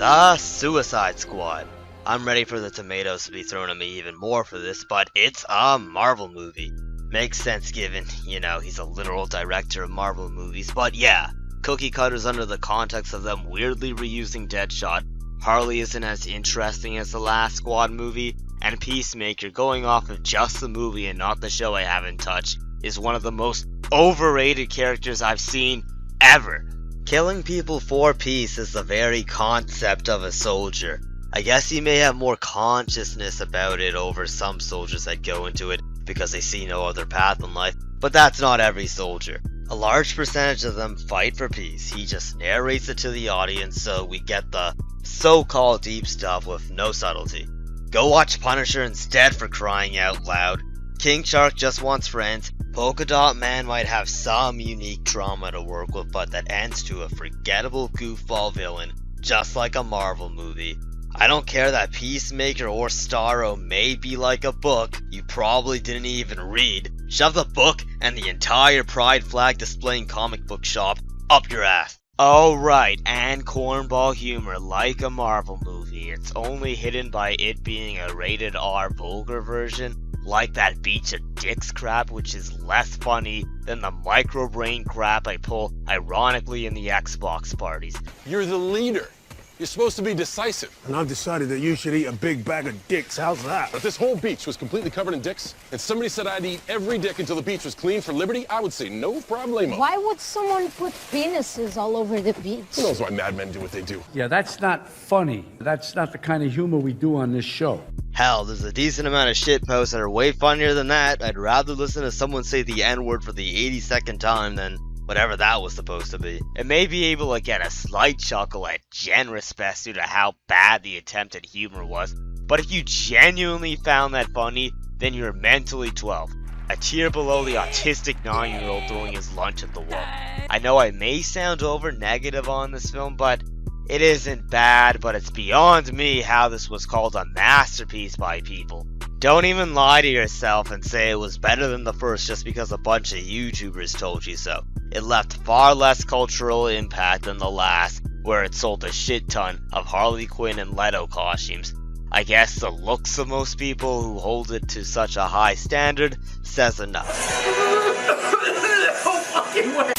The Suicide Squad. I'm ready for the tomatoes to be thrown at me even more for this, but it's a Marvel movie. Makes sense given, he's a literal director of Marvel movies, but yeah, cookie cutters under the context of them weirdly reusing Deadshot, Harley isn't as interesting as the last Squad movie, and Peacemaker, going off of just the movie and not the show I haven't touched, is one of the most overrated characters I've seen ever. Killing people for peace is the very concept of a soldier. I guess he may have more consciousness about it over some soldiers that go into it because they see no other path in life, but that's not every soldier. A large percentage of them fight for peace. He just narrates it to the audience so we get the so-called deep stuff with no subtlety. Go watch Punisher instead, for crying out loud. King Shark just wants friends. Polka Dot Man might have some unique trauma to work with, but that ends to a forgettable goofball villain, just like a Marvel movie. I don't care that Peacemaker or Starro may be like a book you probably didn't even read. Shove the book and the entire pride flag displaying comic book shop up your ass. Oh right, and cornball humor like a Marvel movie. It's only hidden by it being a rated R vulgar version, like that beach of dicks crap, which is less funny than the microbrain crap I pull ironically in the Xbox parties. You're the leader. You're supposed to be decisive. And I've decided that you should eat a big bag of dicks. How's that? If this whole beach was completely covered in dicks, and somebody said I'd eat every dick until the beach was clean for liberty, I would say no problemo. Why would someone put penises all over the beach? Who knows why madmen do what they do? Yeah, that's not funny. That's not the kind of humor we do on this show. Hell, there's a decent amount of shit posts that are way funnier than that. I'd rather listen to someone say the N-word for the 82nd time than whatever that was supposed to be. It may be able to get a slight chuckle at generous best due to how bad the attempt at humor was, but if you genuinely found that funny, then you're mentally 12. A tier below the autistic 9-year-old throwing his lunch at the wall. I know I may sound over negative on this film, but it isn't bad, but it's beyond me how this was called a masterpiece by people. Don't even lie to yourself and say it was better than the first just because a bunch of YouTubers told you so. It left far less cultural impact than the last, where it sold a shit ton of Harley Quinn and Leto costumes. I guess the looks of most people who hold it to such a high standard says enough. No fucking way.